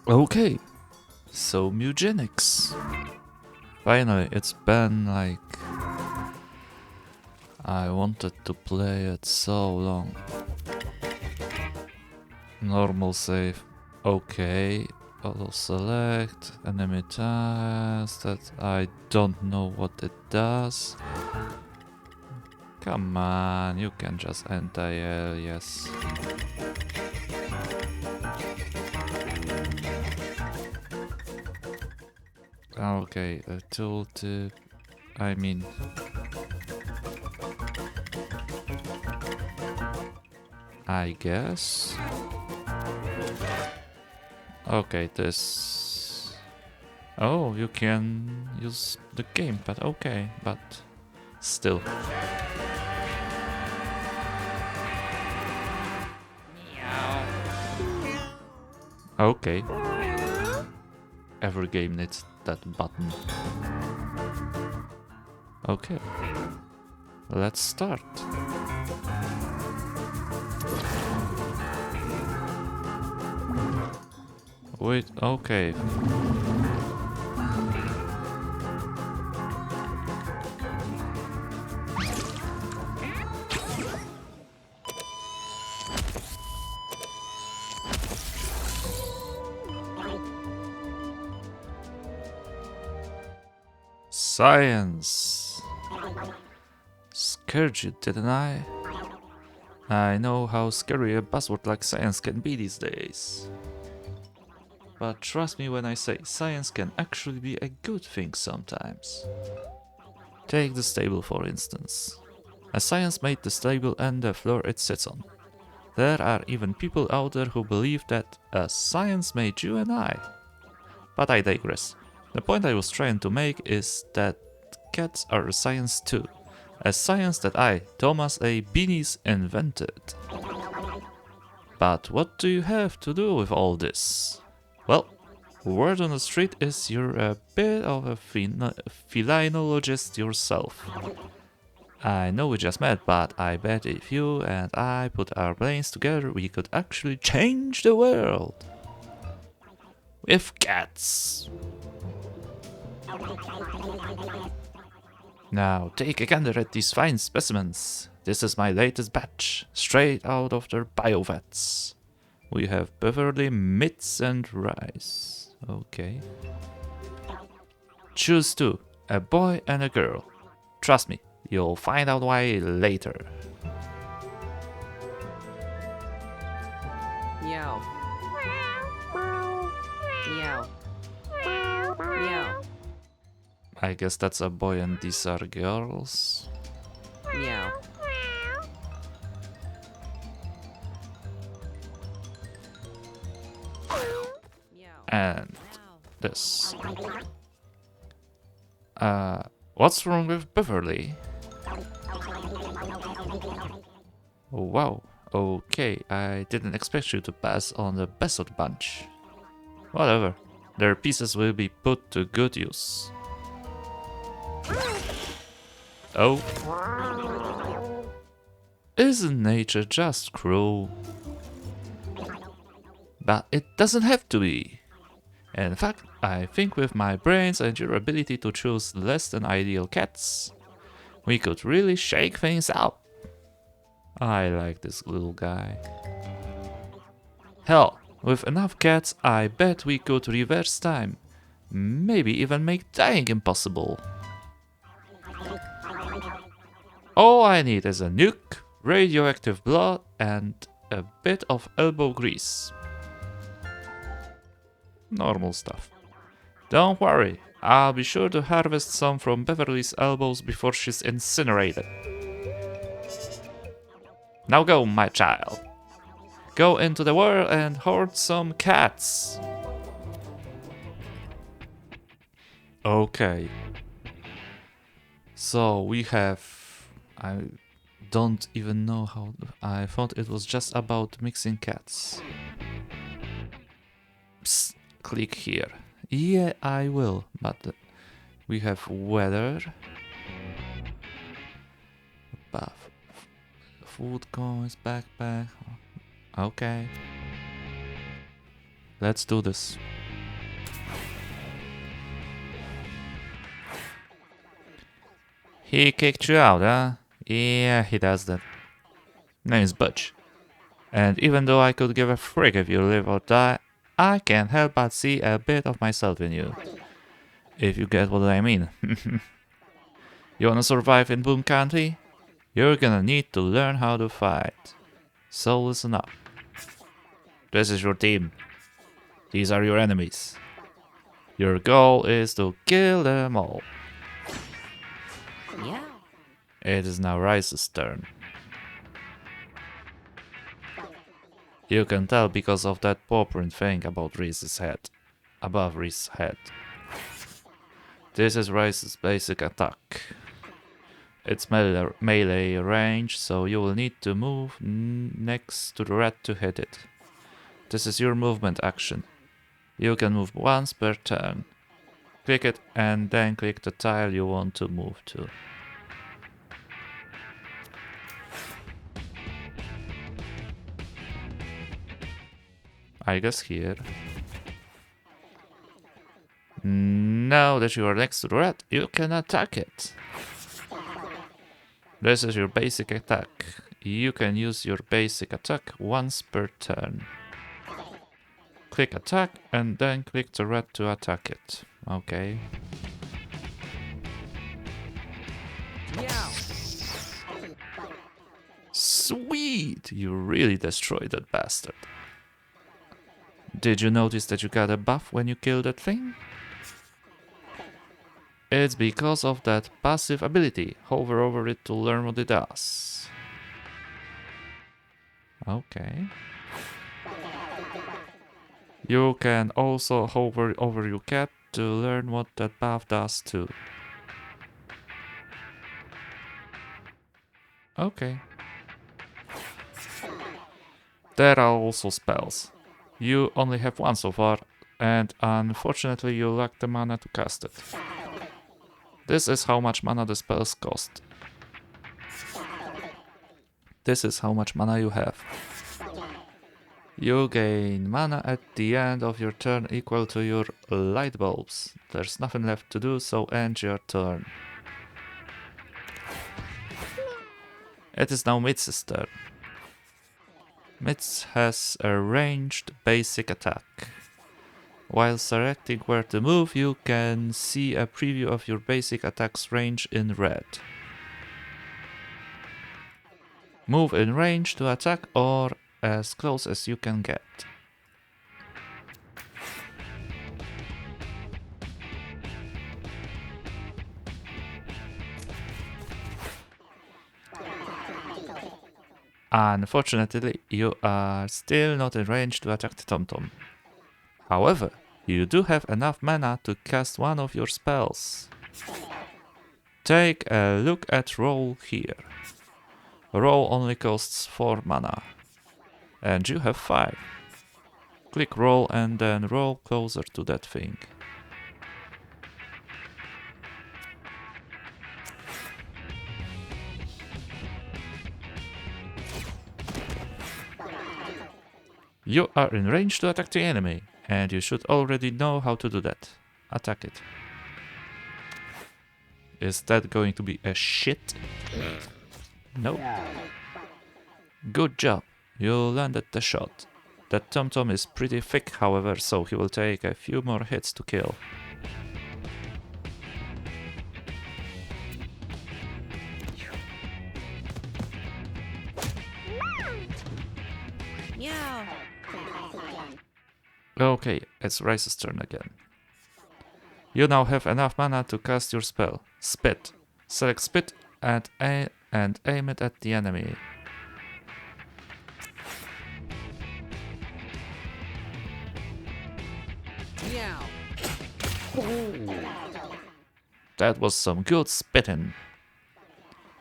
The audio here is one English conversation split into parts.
Okay, so Mewgenics. Finally, it's been like... I wanted to play it so long. Normal save. Okay. Auto select. Enemy task. That I don't know what it does. Come on, you can just enter, yes. Okay, a tooltip. I mean... I guess. Okay, this... Oh, you can use the gamepad, okay, but still. Okay. Every game needs that button. Okay. Let's start. Wait, okay. Science! Scared you, didn't I? I know how scary a buzzword like science can be these days. But trust me when I say science can actually be a good thing sometimes. Take this table for instance. A science made this table and the floor it sits on. There are even people out there who believe that a science made you and I. But I digress. The point I was trying to make is that cats are a science too. A science that I, Thomas A. Beanies, invented. But what do you have to do with all this? Well, word on the street is you're a bit of a felinologist yourself. I know we just met, but I bet if you and I put our brains together, we could actually change the world. With cats. Now, take a gander at these fine specimens. This is my latest batch, straight out of their biovats. We have Beverly, Mitts, and Rice. Okay. Choose two, a boy and a girl. Trust me, you'll find out why later. Meow. Meow. Meow. I guess that's a boy and these are girls. Meow. And this. What's wrong with Beverly? Wow, okay, I didn't expect you to pass on the best of the bunch. Whatever, their pieces will be put to good use. Oh. Isn't nature just cruel? But it doesn't have to be. In fact, I think with my brains and your ability to choose less than ideal cats, we could really shake things up. I like this little guy. Hell, with enough cats, I bet we could reverse time. Maybe even make dying impossible. All I need is a nuke, radioactive blood, and a bit of elbow grease. Normal stuff. Don't worry, I'll be sure to harvest some from Beverly's elbows before she's incinerated. Now go, my child. Go into the world and hoard some cats. Okay. So we have... I don't even know how... I thought it was just about mixing cats. Psst, click here. Yeah, I will, but we have weather. Buff. Food coins, backpack. Okay. Let's do this. He kicked you out, huh? Yeah, he does that. Name's Butch. And even though I could give a frick if you live or die, I can't help but see a bit of myself in you. If you get what I mean. You wanna survive in Boom County? You're gonna need to learn how to fight. So listen up. This is your team. These are your enemies. Your goal is to kill them all. Meow. It is now Rice's turn. You can tell because of that paw print thing about Reese's head. Above Reese's head. This is Rice's basic attack. It's melee range, so you will need to move next to the red to hit it. This is your movement action. You can move once per turn. Click it and then click the tile you want to move to. I guess here. Now that you are next to the red, you can attack it. This is your basic attack. You can use your basic attack once per turn. Click attack and then click the red to attack it. Okay. Meow. Sweet! You really destroyed that bastard. Did you notice that you got a buff when you killed that thing? It's because of that passive ability. Hover over it to learn what it does. Okay. You can also hover over your cat to learn what that buff does too. Okay. There are also spells. You only have one so far, and unfortunately you lack the mana to cast it. This is how much mana the spells cost. This is how much mana you have. You gain mana at the end of your turn equal to your light bulbs. There's nothing left to do, so end your turn. It is now Mitz's turn. Mitz has a ranged basic attack. While selecting where to move, you can see a preview of your basic attack's range in red. Move in range to attack or as close as you can get. Unfortunately, you are still not in range to attack the TomTom. However, you do have enough mana to cast one of your spells. Take a look at roll here. Roll only costs 4 mana. And you have 5. Click roll and then roll closer to that thing. You are in range to attack the enemy, and you should already know how to do that. Attack it. Is that going to be a shit? No. Good job. You landed the shot. That TomTom is pretty thick, however, so he will take a few more hits to kill. Meow. Okay, it's Rice's turn again. You now have enough mana to cast your spell, Spit. Select Spit and aim it at the enemy. Meow. That was some good spitting.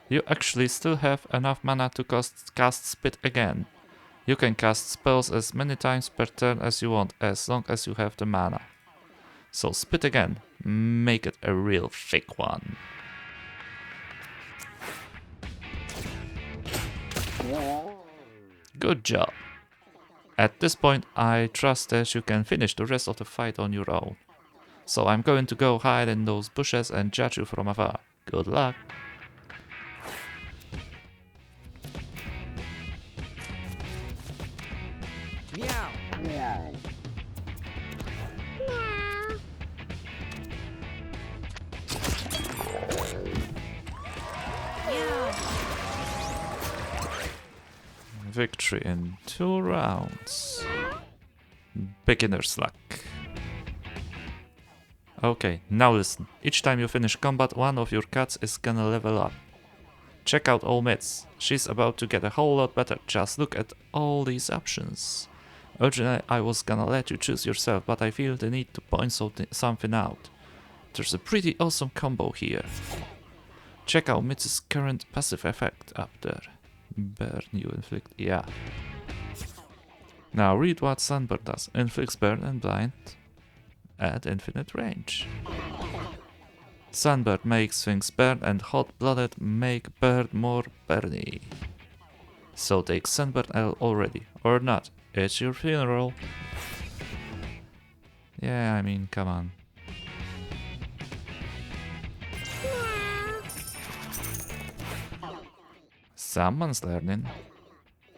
You actually still have enough mana to cast Spit again. You can cast spells as many times per turn as you want, as long as you have the mana. So spit again, make it a real thick one. Good job. At this point, I trust that you can finish the rest of the fight on your own. So I'm going to go hide in those bushes and judge you from afar. Good luck. Victory in 2 rounds. Beginner's luck. Okay, now listen. Each time you finish combat, one of your cats is gonna level up. Check out all myths. She's about to get a whole lot better. Just look at all these options. Originally, I was gonna let you choose yourself, but I feel the need to point something out. There's a pretty awesome combo here. Check out Myth's current passive effect up there. Burn you inflict, yeah. Now read what Sunburn does. Inflicts burn and blind at infinite range. Sunburn makes things burn and hot-blooded make burn more burny. So take Sunburn L already, or not. It's your funeral. Yeah, I mean, come on. Someone's learning.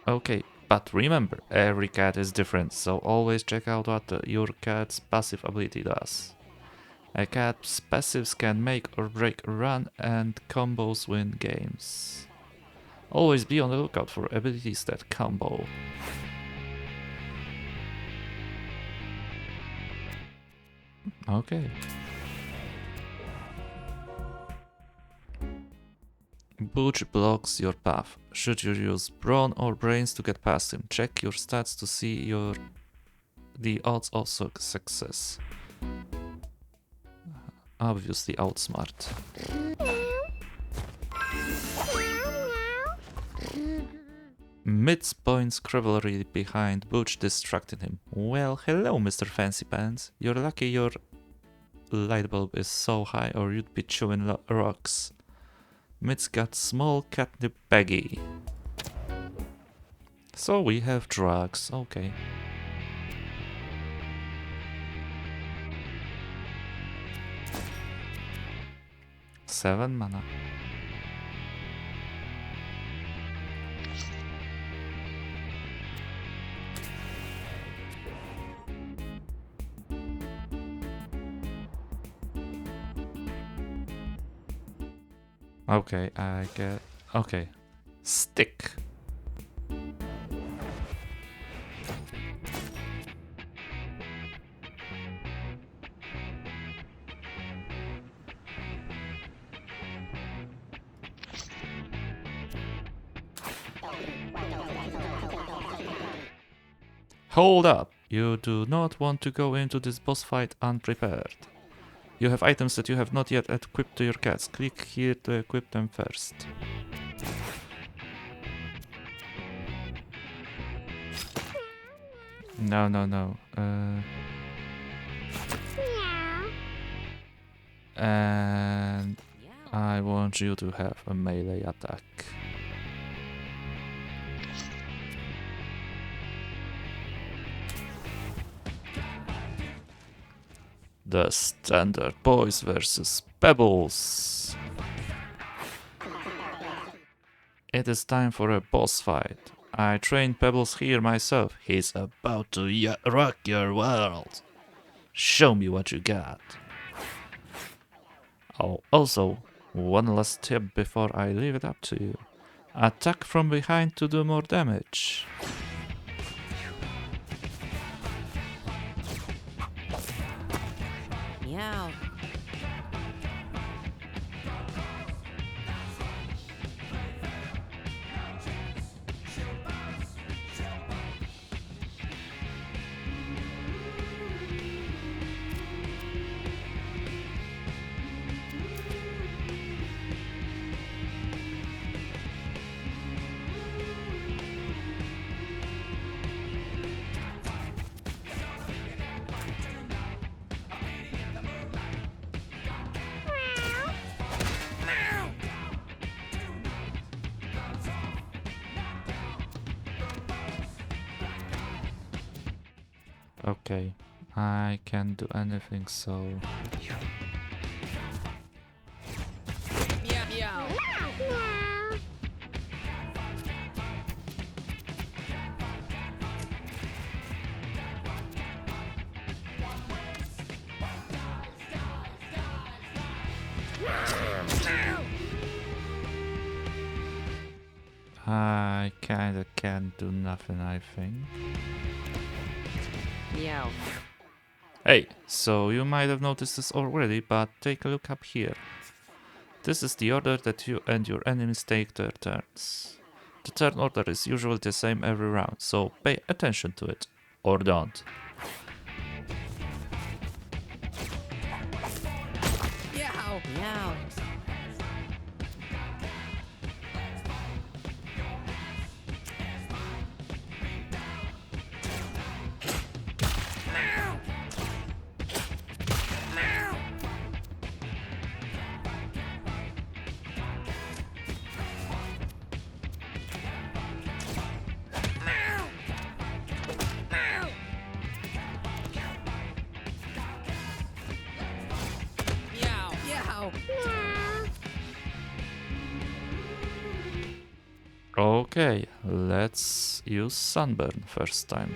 Okay, but remember, every cat is different, so always check out what your cat's passive ability does. A cat's passives can make or break a run, and combos win games. Always be on the lookout for abilities that combo. Okay. Butch blocks your path. Should you use brawn or brains to get past him? Check your stats to see the odds of success. Obviously outsmart. Mitz points cavalry behind Butch, distracting him. Well, hello, Mr. Fancy Pants. You're lucky your light bulb is so high, or you'd be chewing rocks. Mitz got small catnip baggy. So we have drugs, okay. Seven mana. Okay, I get... Okay. Stick. Hold up! You do not want to go into this boss fight unprepared. You have items that you have not yet equipped to your cats. Click here to equip them first. No, no, no. And I want you to have a melee attack. The standard boys versus Pebbles. It is time for a boss fight. I trained Pebbles here myself. He's about to rock your world. Show me what you got. Oh, also, one last tip before I leave it up to you. Attack from behind to do more damage. Meow. Okay, I can't do anything, so... Meow meow. I kinda can't do nothing, I think. Meow. Hey, so you might have noticed this already, but take a look up here. This is the order that you and your enemies take their turns. The turn order is usually the same every round, so pay attention to it. Or don't. Meow. Meow. Meow. Meow. Okay, let's use Sunburn first time.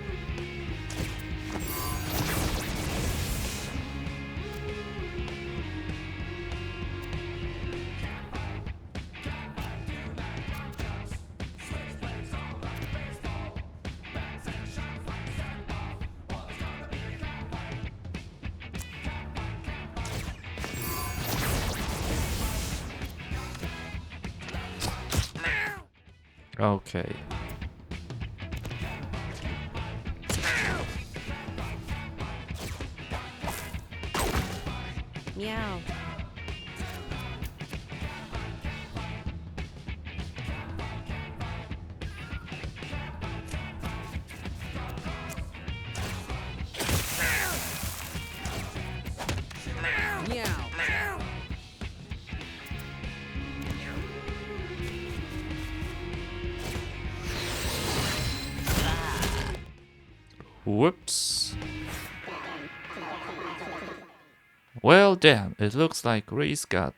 Okay. Meow. Meow. Whoops. Well damn, it looks like Rice got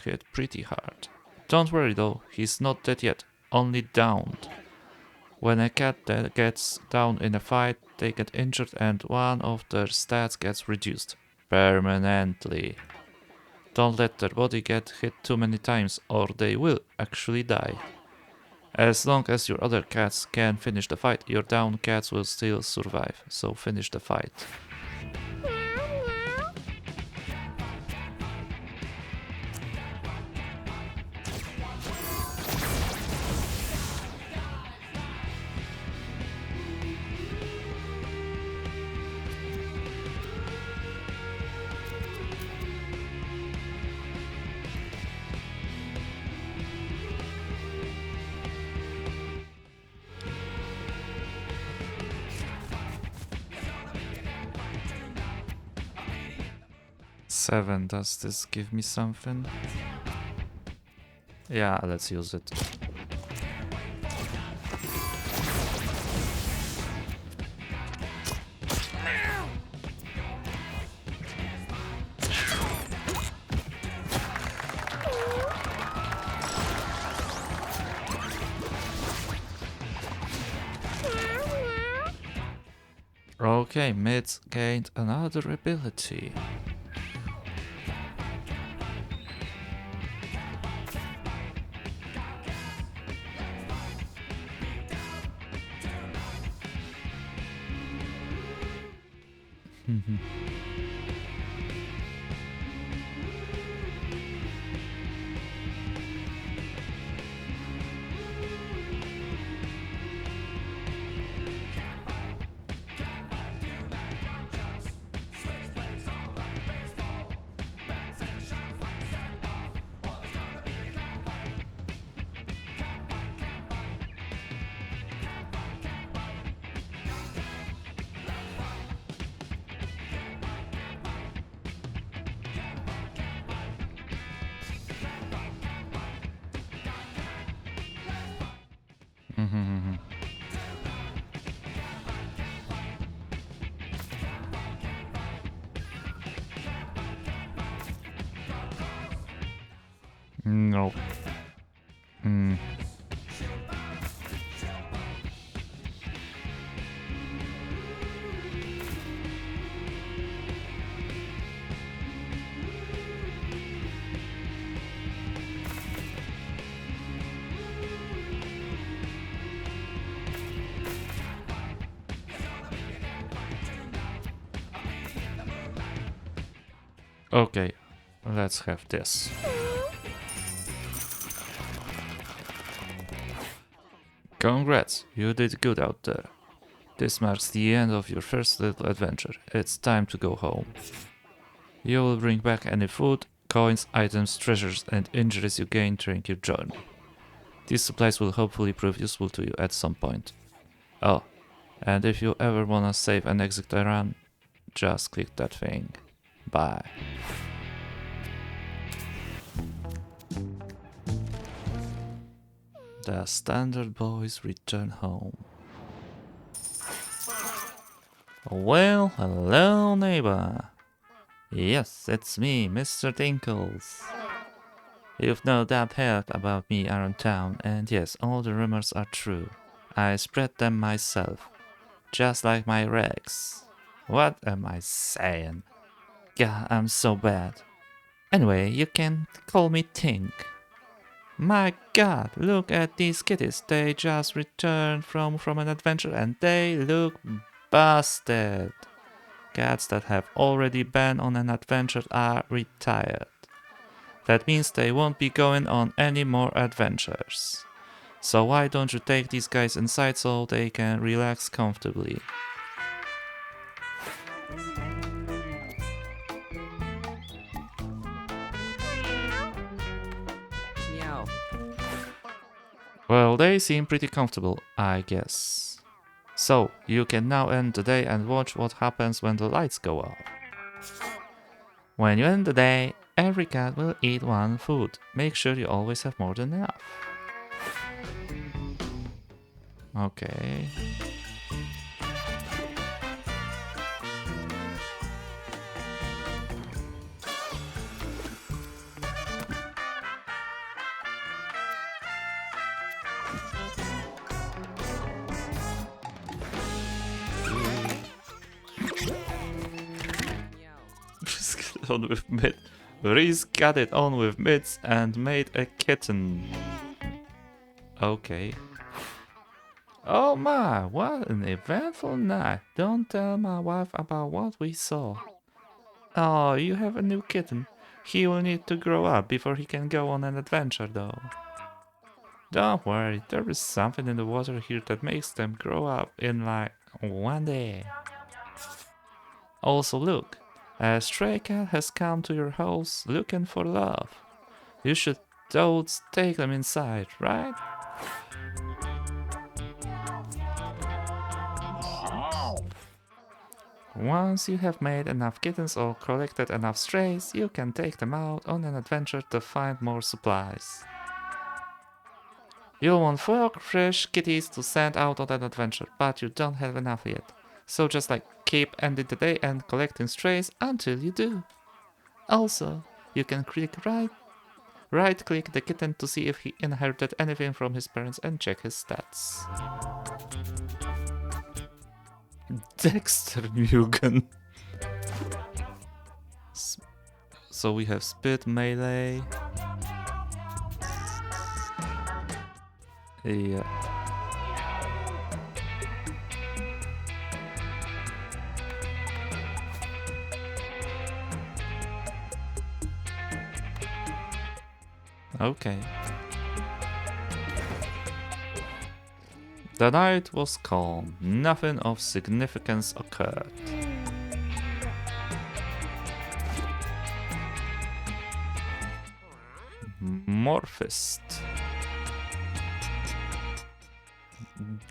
hit pretty hard. Don't worry though, he's not dead yet, only downed. When a cat gets down in a fight, they get injured and one of their stats gets reduced. Permanently. Don't let their body get hit too many times or they will actually die. As long as your other cats can finish the fight, your down cats will still survive, so finish the fight. Seven, does this give me something? Yeah, let's use it. Okay, Mids gained another ability. No. Mm. Okay, let's have this. Congrats, you did good out there. This marks the end of your first little adventure. It's time to go home. You will bring back any food, coins, items, treasures, and injuries you gain during your journey. These supplies will hopefully prove useful to you at some point. Oh, and if you ever wanna save and exit the run, just click that thing. Bye. The standard boys return home. Well, hello neighbor. Yes, it's me, Mr. Tinkles. You've no doubt heard about me around town, and yes, all the rumors are true. I spread them myself, just like my rags. What am I saying? God, I'm so bad. Anyway, you can call me Tink. My god, look at these kitties. They just returned from an adventure and they look busted. Cats that have already been on an adventure are retired. That means they won't be going on any more adventures. So why don't you take these guys inside so they can relax comfortably? Meow. Well, they seem pretty comfortable, I guess. So, you can now end the day and watch what happens when the lights go off. When you end the day, every cat will eat one food. Make sure you always have more than enough. Okay. Just got it on with mitts. Reese got it on with mitts and made a kitten. Okay. Oh my, what an eventful night. Don't tell my wife about what we saw. Oh, you have a new kitten. He will need to grow up before he can go on an adventure though. Don't worry, there is something in the water here that makes them grow up in like one day. Also look, a stray cat has come to your house looking for love. You should totes take them inside, right? Once you have made enough kittens or collected enough strays, you can take them out on an adventure to find more supplies. You'll want 4 fresh kitties to send out on an adventure, but you don't have enough yet. So just like keep ending the day and collecting strays until you do. Also, you can right click the kitten to see if he inherited anything from his parents and check his stats. Dexter Mugen. So we have Spit, Melee. Yeah. Okay. The night was calm. Nothing of significance occurred. Morphist.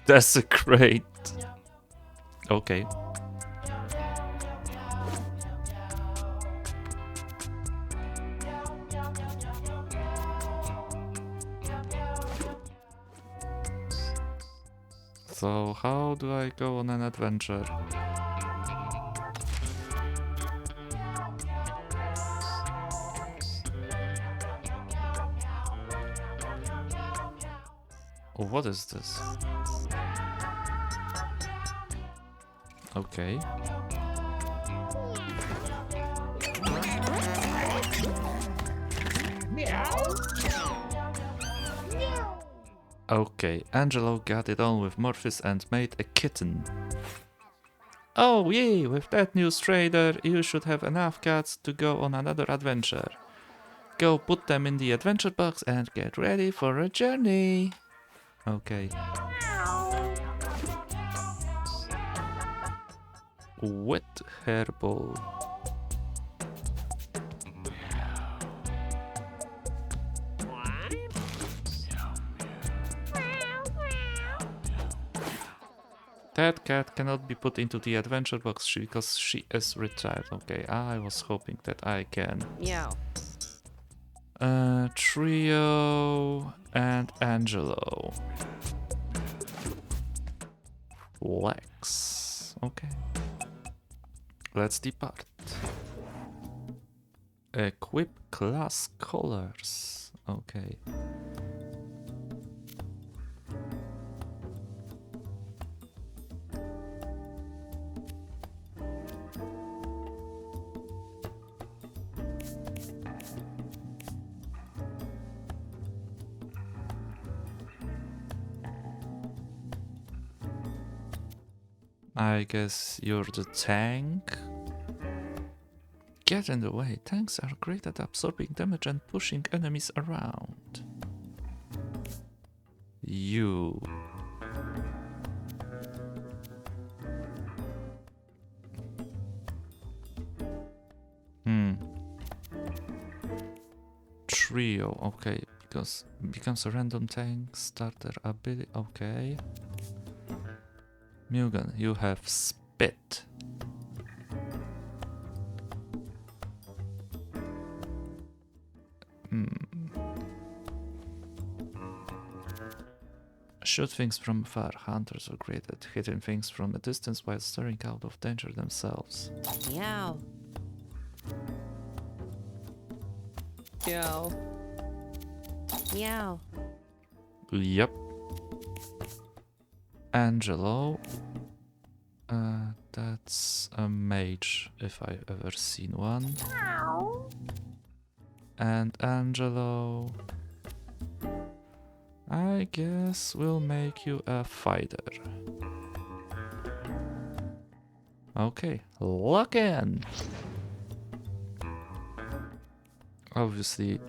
Desecrate. Okay. So how do I go on an adventure? Oh, what is this? Okay. Okay, Angelo got it on with Morphis and made a kitten. Oh yay, with that news trader, you should have enough cats to go on another adventure. Go put them in the adventure box and get ready for a journey. Okay. Wet hairball. That cat cannot be put into the adventure box because she is retired. Okay, I was hoping that I can. Meow. Trio and Angelo. Lex. Okay. Let's depart. Equip class colors. Okay. I guess you're the tank. Get in the way. Tanks are great at absorbing damage and pushing enemies around. You. Trio, okay, because becomes a random tank starter ability. Okay. Mugen, you have spit. Shoot things from far. Hunters are great at hitting things from a distance while staring out of danger themselves. Meow. Meow. Meow. Yep. Angelo. That's a mage, if I've ever seen one. And Angelo, I guess we'll make you a fighter. Okay, lock in! Obviously,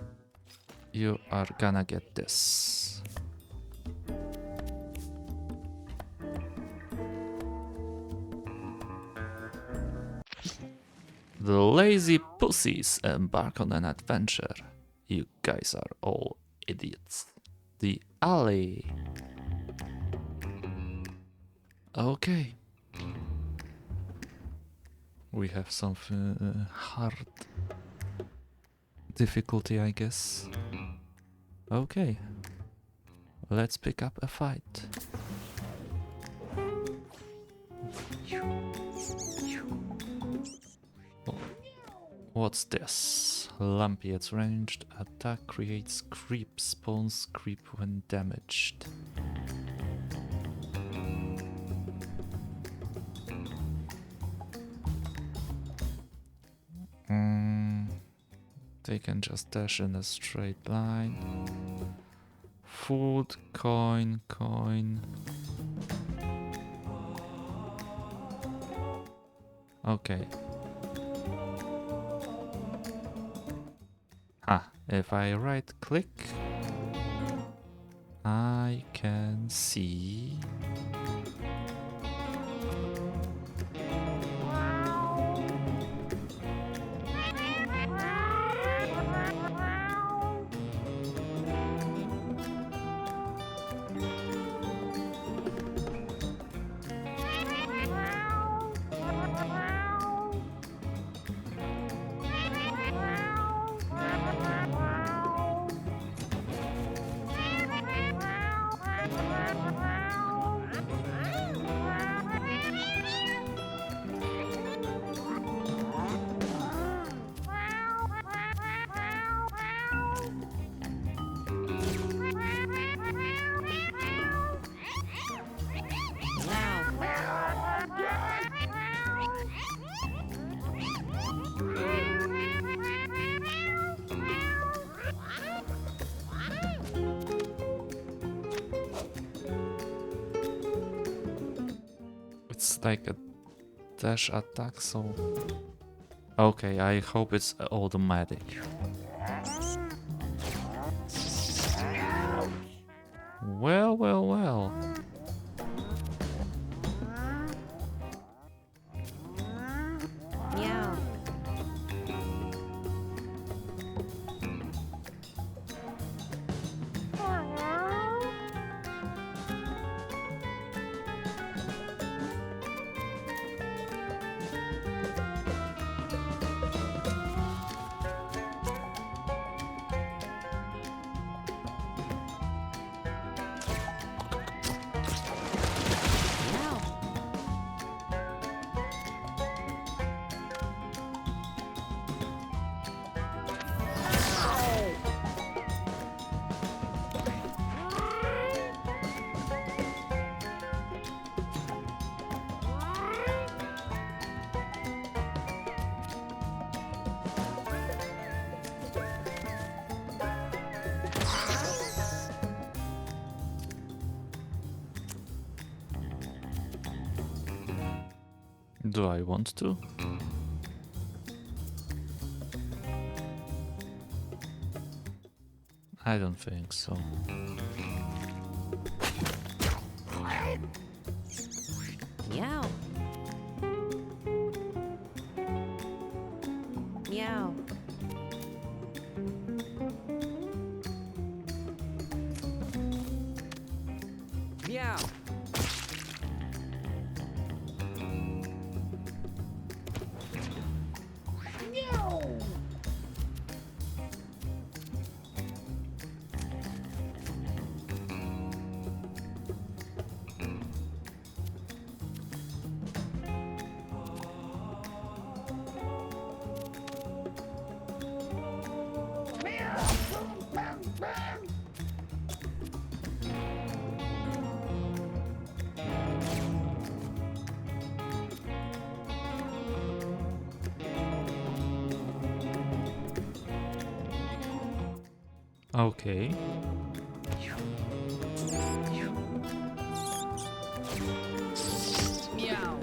you are gonna get this. The lazy pussies embark on an adventure. You guys are all idiots. The alley. Okay. We have some hard difficulty, I guess. Okay. Let's pick up a fight. What's this? Lumpy, its ranged attack creates creep, spawns creep when damaged. They can just dash in a straight line. Food, coin, coin. Okay. If I right click, I can see. It's like a dash attack, so... Okay, I hope it's automatic. Well, well, well. Meow. Meow. Do I want to? I don't think so. Meow. Meow. Meow. Okay. Meow. Meow.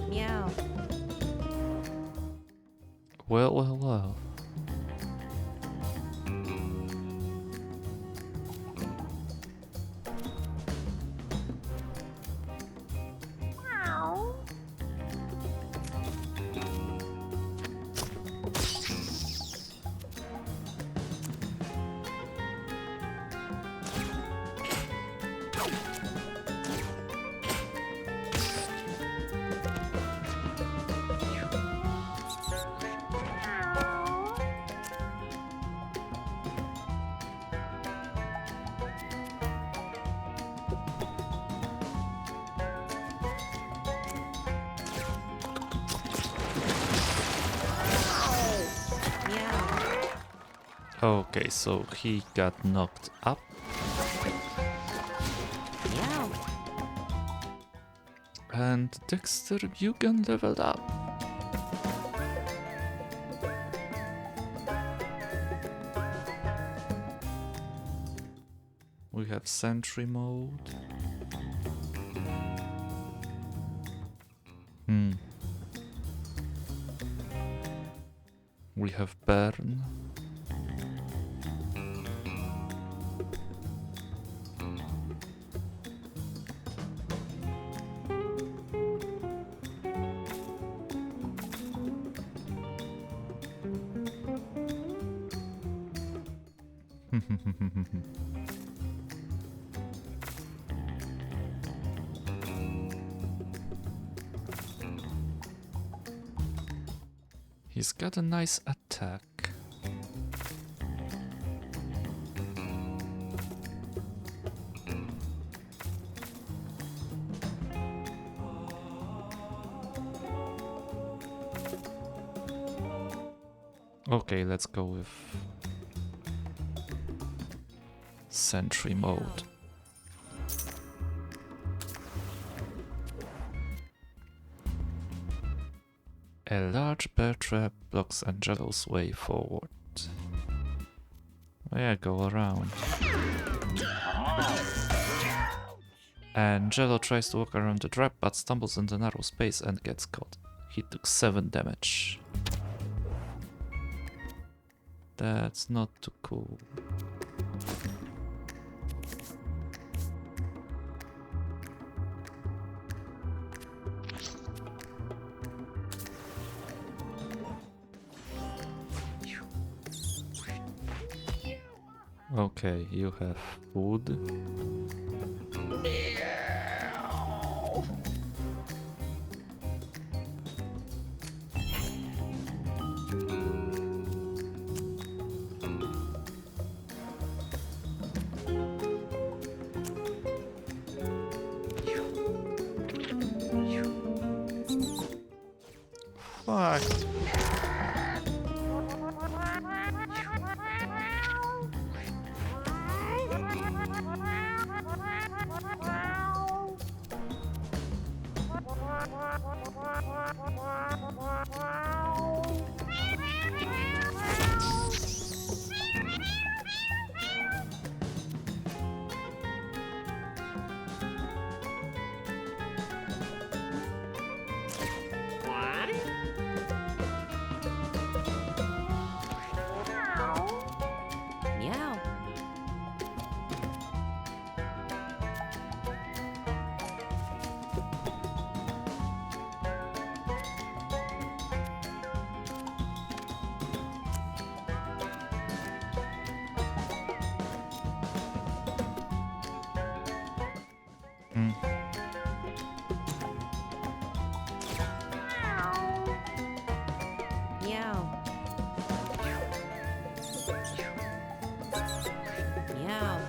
Meow. Well, well, well. Meow. Okay, so he got knocked up. Meow. And Dexter Mewgen leveled up. We have sentry mode. We have burn. He's got a nice attack. Okay, let's go with sentry mode. A large bear trap blocks Angelo's way forward. Oh yeah, go around. Angelo tries to walk around the trap but stumbles in the narrow space and gets caught. He took 7 damage. That's not too cool. Okay, you have food. Fuck. Meow. Mm. Meow. Meow.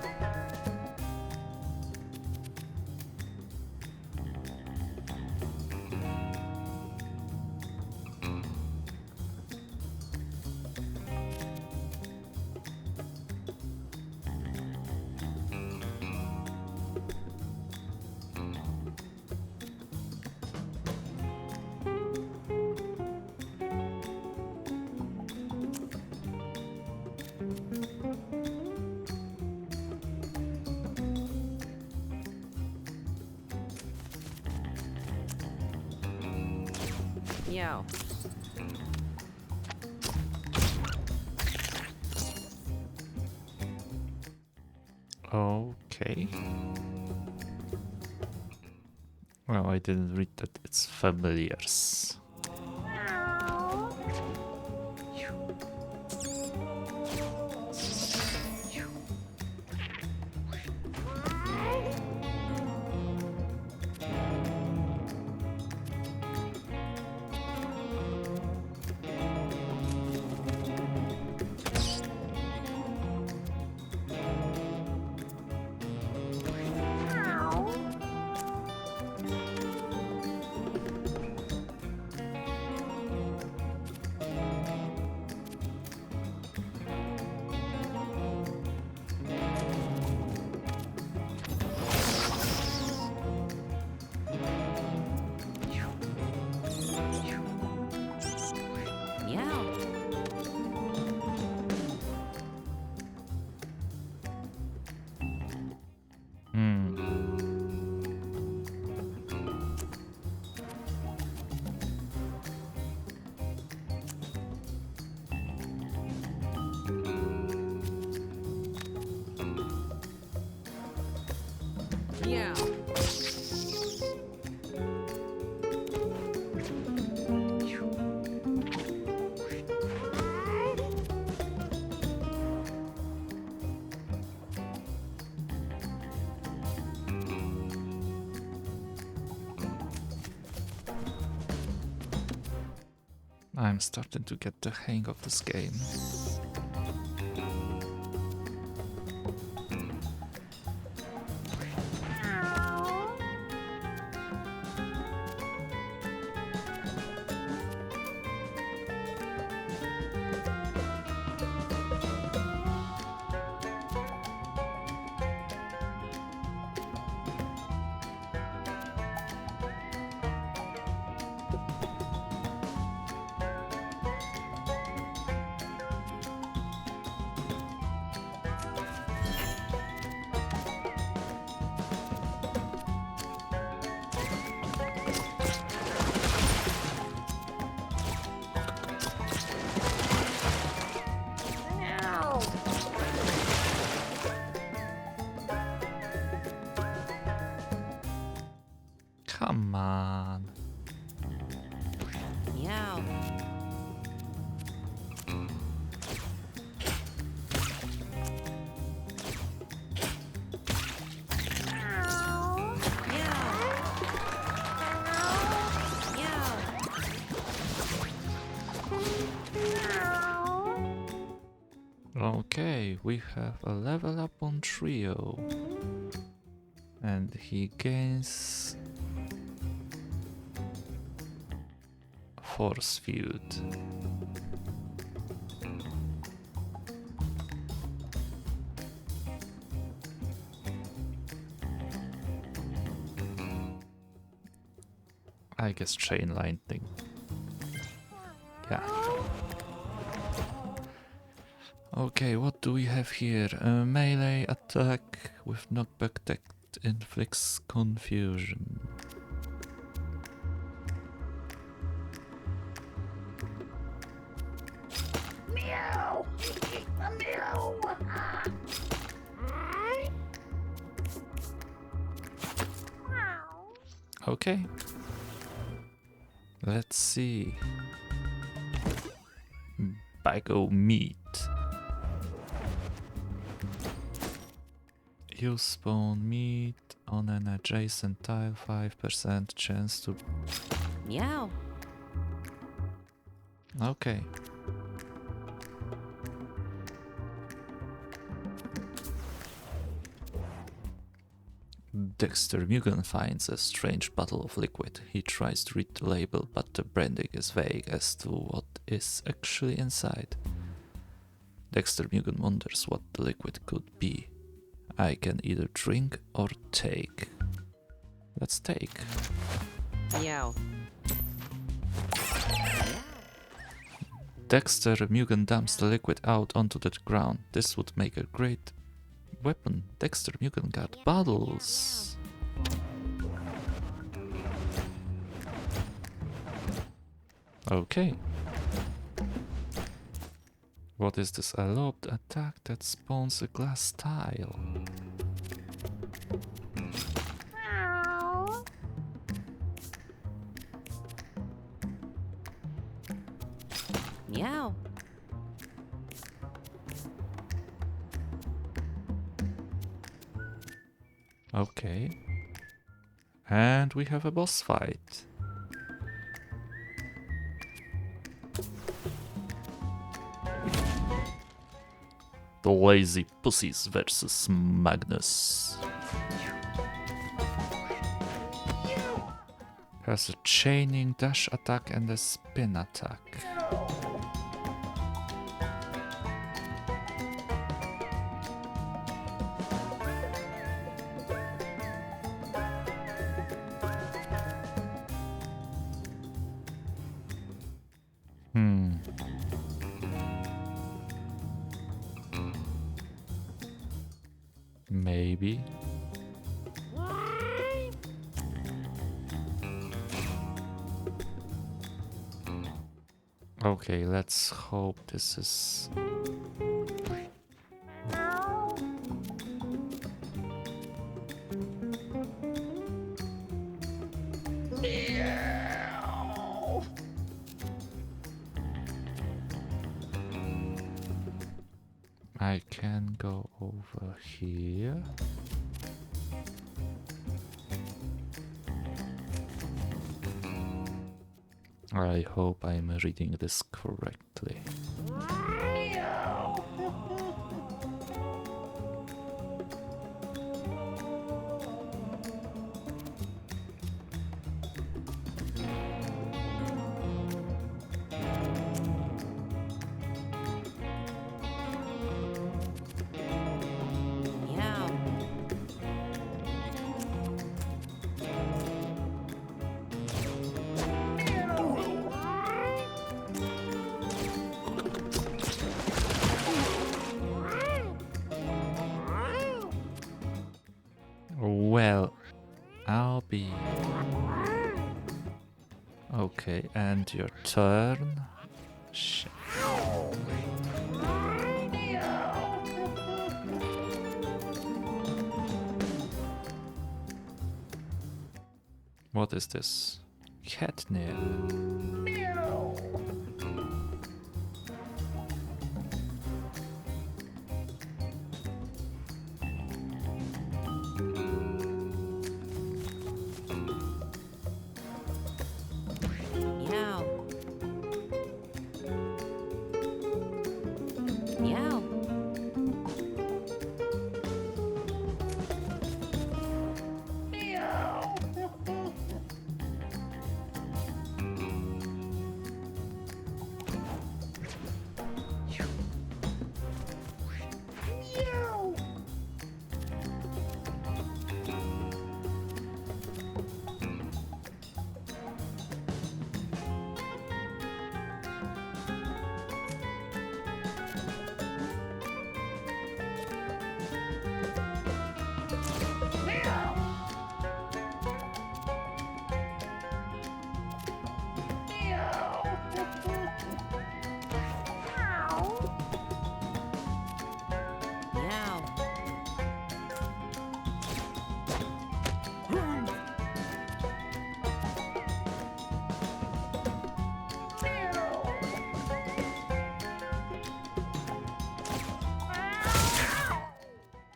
Meow. Okay. Well, I didn't read that it's familiars. I'm starting to get the hang of this game. Come on. Meow. Okay, we have a level up on Trio. And he gains Force Field. I guess Chain Lightning. Yeah. Okay, what do we have here? A melee attack with knockback that inflicts confusion. Meow! Meow! Okay. Let's see. Bago meat. You spawn meat on an adjacent tile, 5% chance to... Meow. Okay. Dexter Mugen finds a strange bottle of liquid. He tries to read the label, but the branding is vague as to what is actually inside. Dexter Mugen wonders what the liquid could be. I can either drink or take. Let's take. Meow. Dexter Mugen dumps the liquid out onto the ground. This would make a great weapon. Dexter Mugen got bottles. Okay. What is this? A lobed attack that spawns a glass tile. Meow. Okay. And we have a boss fight. The Lazy Pussies versus Magnus. Has a chaining, dash attack and a spin attack. Maybe. Okay, let's hope this is... Meow! I can go over here. I hope I'm reading this correctly. Meow. Meow. Well, I'll be... Okay, and your turn. Shit. What is this? Catnip. Meow. Meow. Meow.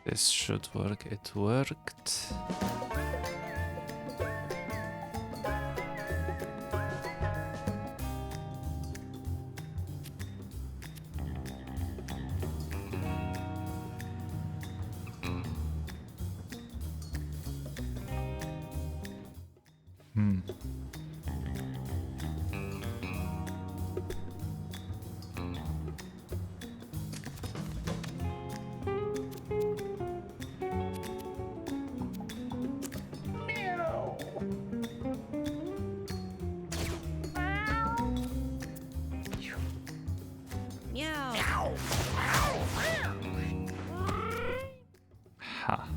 This should work. It worked. Hmm. Meow. Ha.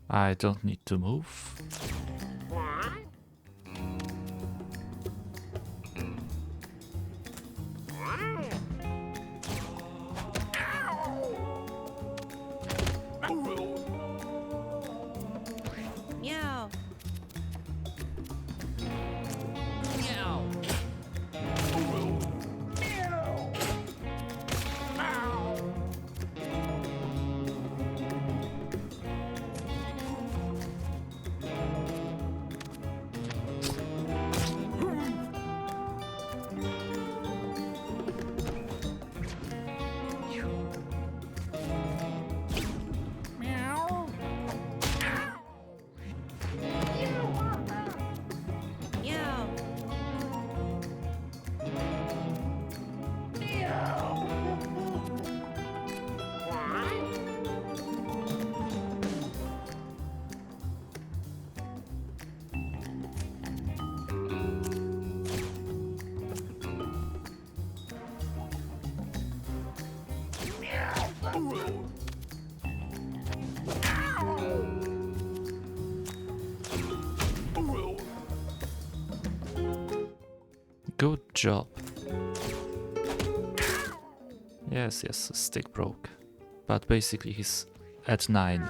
I don't need to move. Meow. Meow. Meow. Good job. Yes, stick broke. But basically he's at 9.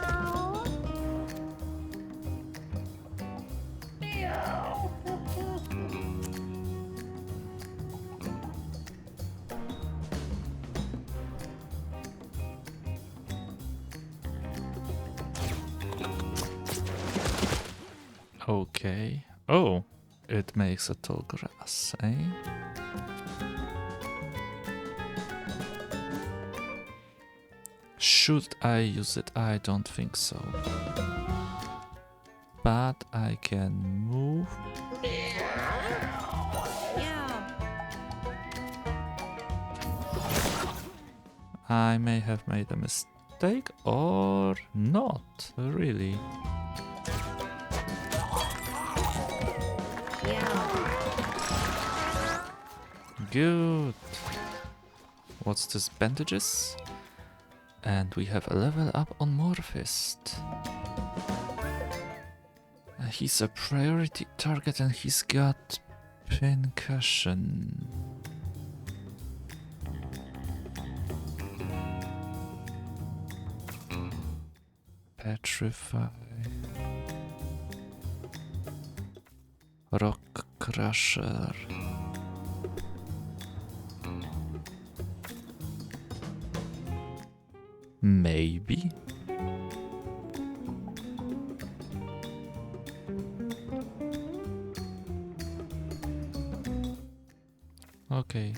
Okay, Oh, it makes a tall grass, eh? Should I use it? I don't think so. But I can move. Meow. I may have made a mistake or not, really. Meow. Good. What's this? Bandages? And we have a level up on Morphist. He's a priority target and he's got pincushion. Petrify. Rock Crusher. Maybe. Okay.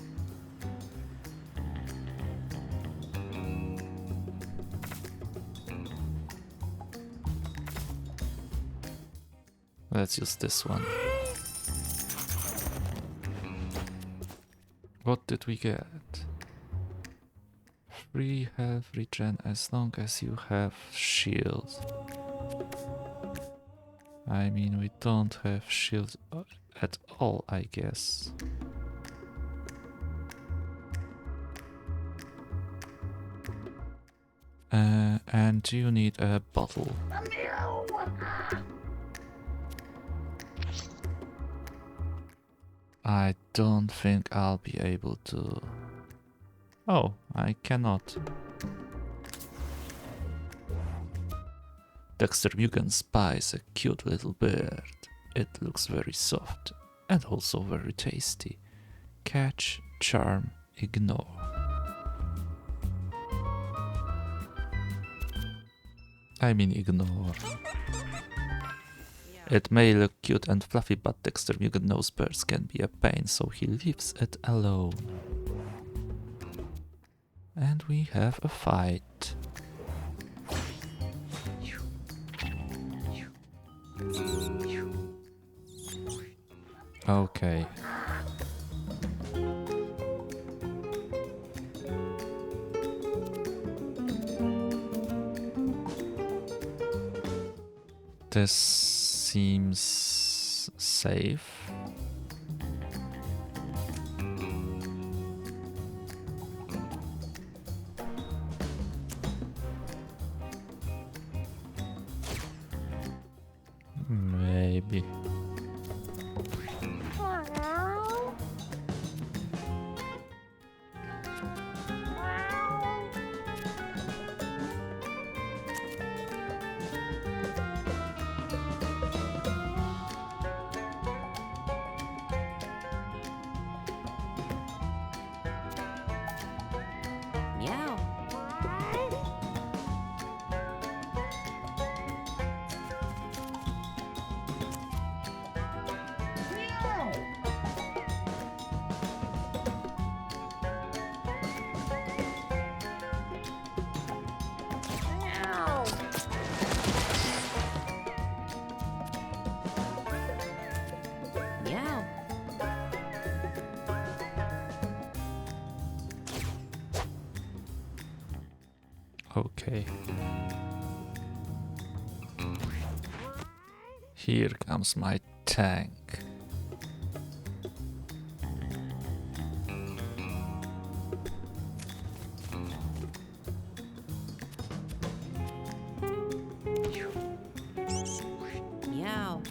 Let's use this one. What did we get? Free health regen as long as you have shield. I mean, we don't have shield at all, I guess. And you need a bottle. I don't think I'll be able to... Oh, I cannot. Dexter Mugen spies a cute little bird. It looks very soft and also very tasty. Catch, charm, ignore. I mean ignore. It may look cute and fluffy, but Dexter Mugen knows birds can be a pain, so he leaves it alone. And we have a fight. Okay. This seems safe. Maybe. Meow. Meow. Okay. Here comes my tank. Meow.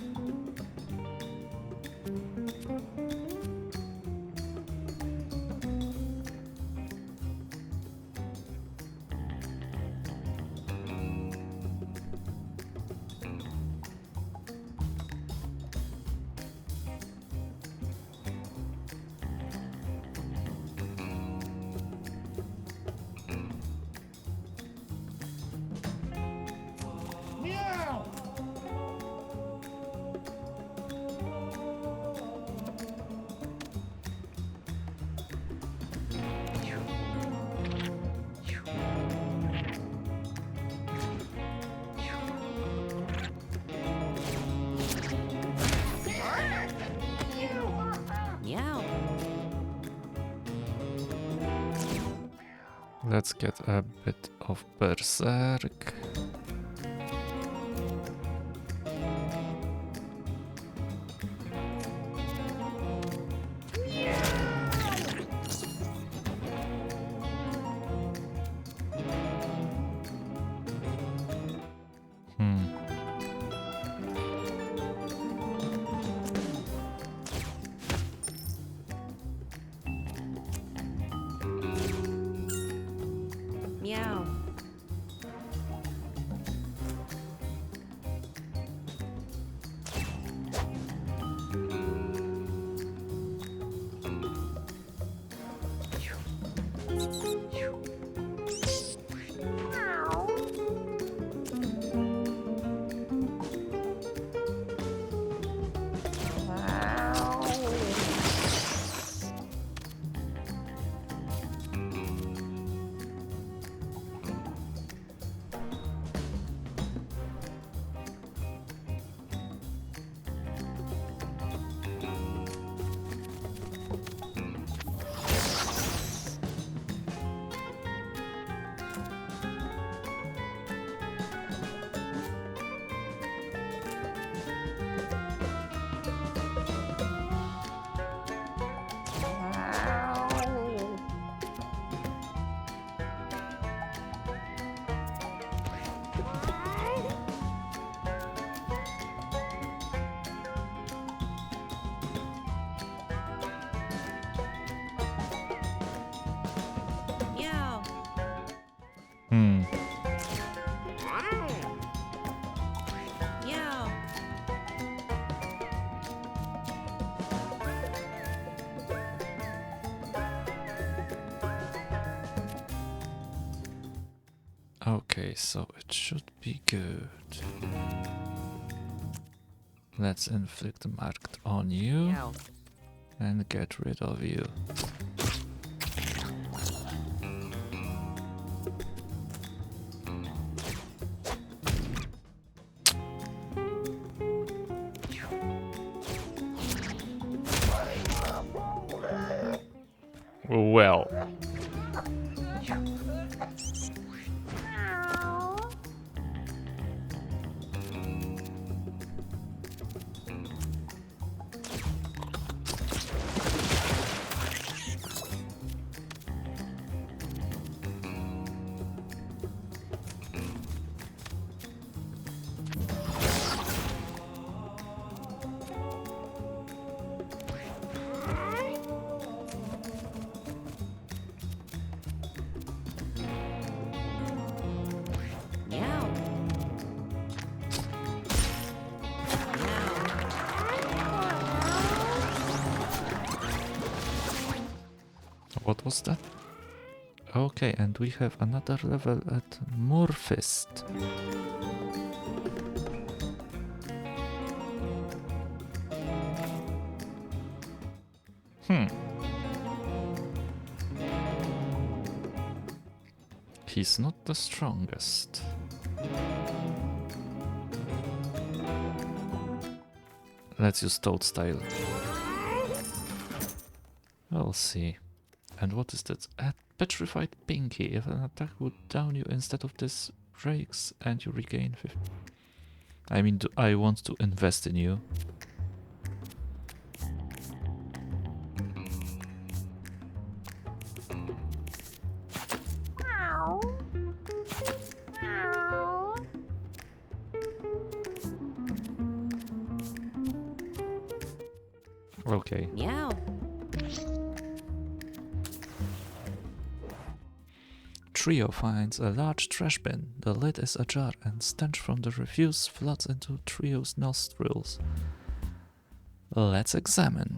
Let's get a bit of berserk. Meow. Meow. Hmm. Meow. Okay, so it should be good. Let's inflict the mark on you Meow. and get rid of you. Well, Meow. what was that? Okay, and we have another level at Morphist. He's not the strongest. Let's use Toad Style. We'll see. And what is that? A petrified pinky. If an attack would down you instead of this breaks and you regain 50. I mean, I want to invest in you. Okay. Meow. Trio finds a large trash bin. The lid is ajar and stench from the refuse floods into Trio's nostrils. Let's examine.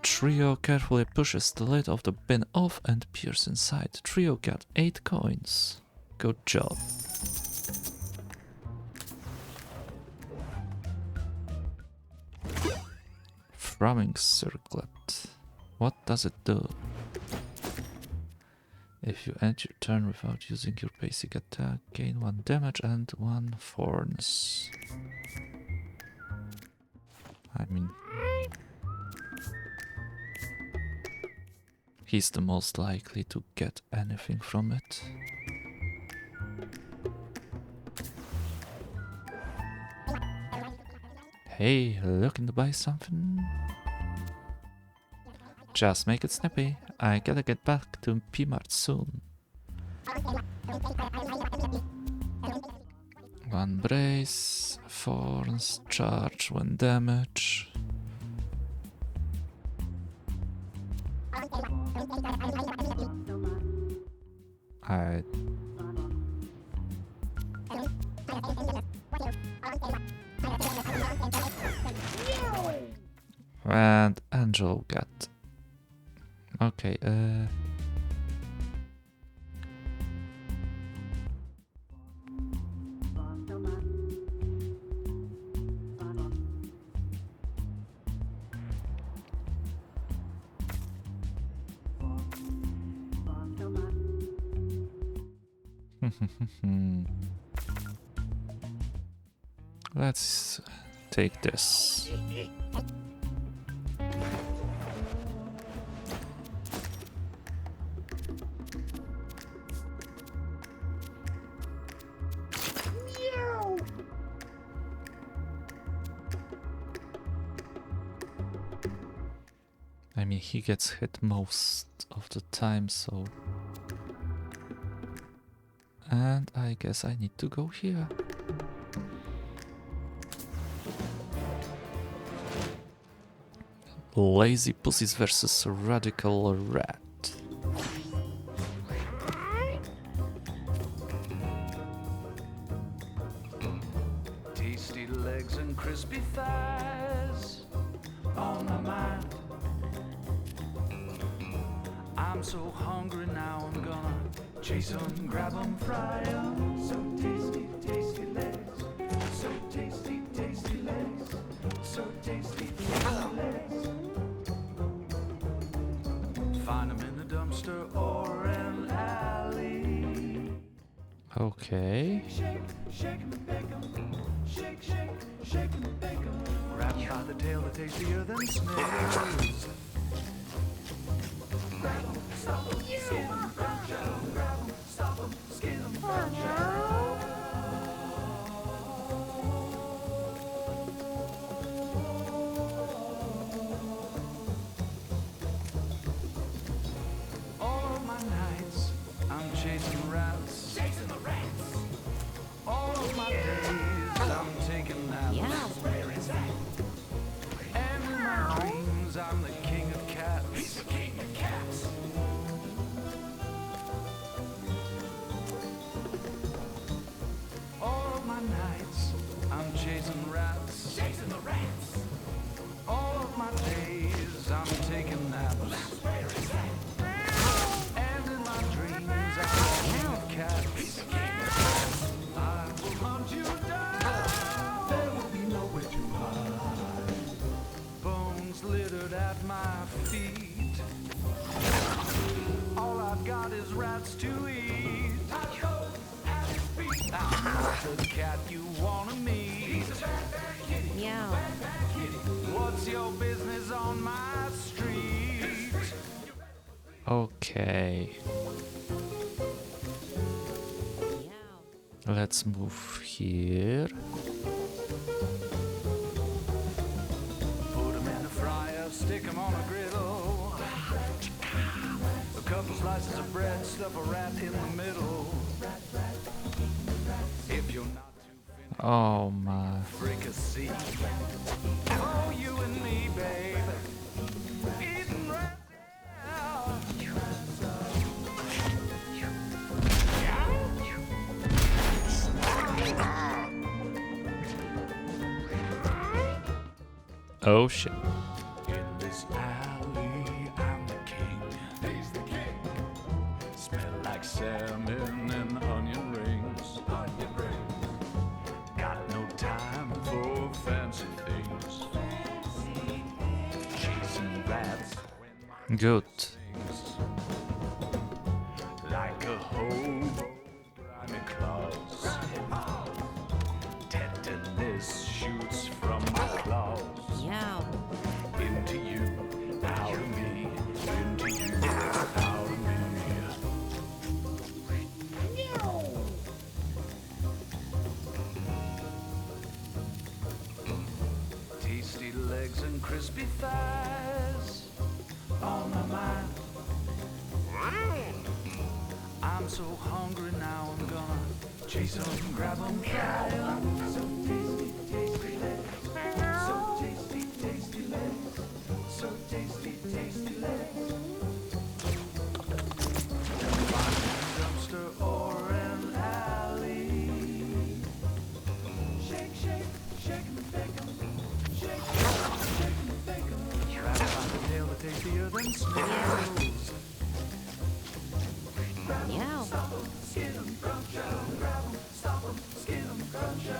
Trio carefully pushes the lid of the bin off and peers inside. Trio got 8 coins. Good job. Framing circlet. What does it do? If you end your turn without using your basic attack, gain 1 damage and 1 thorns. I mean... He's the most likely to get anything from it. Hey, looking to buy something? Just make it snappy. I gotta get back to P-Mart soon. One brace, thorns, charge when damage. I... And Angel got... Okay, let's take this. I mean, he gets hit most of the time, so... And I guess I need to go here. Lazy pussies versus radical rat. Tasty legs and crispy thighs on my mind. I'm so hungry now, I'm gonna chase 'em, grab 'em, fry 'em. So tasty, tasty legs. So tasty, tasty legs. So tasty, tasty legs. Find 'em in a dumpster or an alley. Okay. Shake, shake 'em and bake 'em. Shake, shake, shake 'em and bake 'em. Grab 'em by the tail, they're tastier than snails. Grab 'em, stop 'em, skin 'em, crunch 'em. Grab 'em, stop 'em, skin 'em, crunch 'em. All of my nights, I'm chasing rats. Chasing the rats. All of my days, I'm taking naps. Meow. Where is that? And in my dreams, I'm the king of cats. He's the king of cats. All of my nights, I'm chasing rats. Chasing the rats. All of my days, I'm taking naps. Where is that? And in my dreams, I'm the king of cats. He's the king of cats. I will hunt you down. There will be nowhere to hide. Bones littered at my feet. All I've got is rats to eat. Tacos at his feet. I'm not the cat you wanna meet. He's a bad, bad kitty. Meow. Bad, bad kitty. What's your business on my street? Okay. Meow. Let's move here. Put 'em in the fryer, stick 'em on a griddle. A couple slices of bread, stuff a rat in the middle. If you're not too Oh my. fricassee. Oh, you and me, babe. Eating rats. Oh shit. In this alley, I'm the king. He's the king. Smell like salmon and onion rings. Onion rings. Got no time for fancy things. Chasing rats Good. things. Like a hobo, grimy claws. Tetanus shoots from my claws. Meow. Into you, out of me, into you. legs and crispy thighs on my mind. I'm so hungry now, I'm gonna chase 'em, grab 'em, fry 'em. So tasty, tasty legs. So tasty, tasty legs. So tasty, tasty legs. Find a dumpster or an alley. Shake, shake, shake 'em, bake 'em. Shake, shake 'em, bake 'em. Wrap around the tail, the tastier than snails. Meow. Skin 'em, crunch 'em, grab 'em, stop 'em, skin 'em, crunch 'em.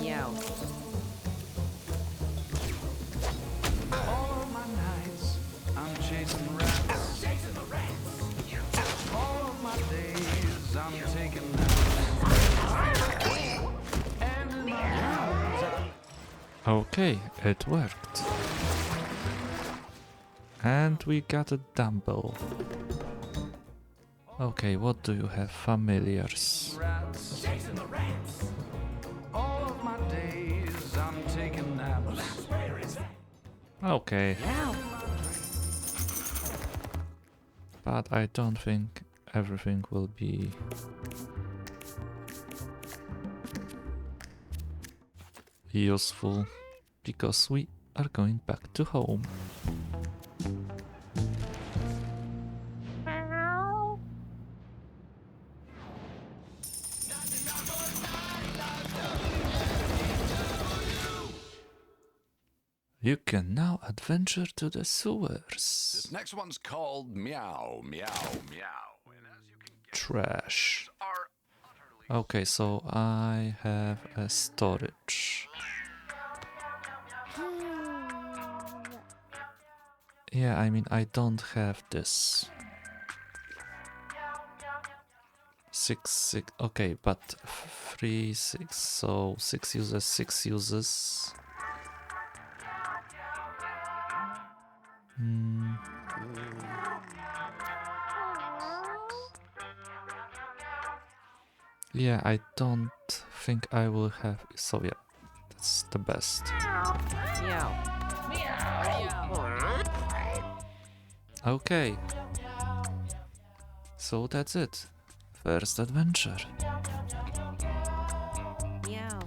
Meow. All of my nights, I'm chasing rats. Chasing the rats. All of my days, I'm taking naps. And in my dreams, Okay, it worked. And we got a dumbbell. Okay, what do you have? Familiars. rats. Chasing the rats. All of my days, I'm taking naps. Where is that? Okay, Meow. but I don't think everything will be useful because we are going back to home. You can now adventure to the sewers. This next one's called Meow, Meow, Meow. And as you can guess, Trash. are utterly Okay, so I have a storage. Yeah, I mean, I don't have this. 6, okay, but 3, 6, so 6 uses, 6 uses. Yeah, I don't think I will have, so yeah, that's the best. Meow. Okay. So that's it. First adventure. Meow.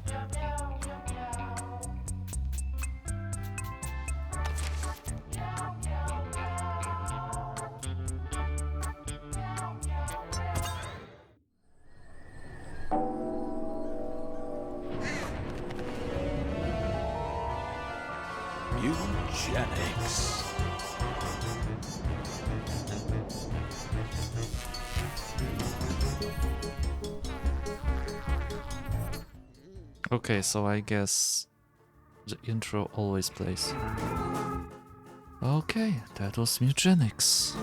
Mewgenics. Okay, so I guess the intro always plays. Okay, that was Mewgenics.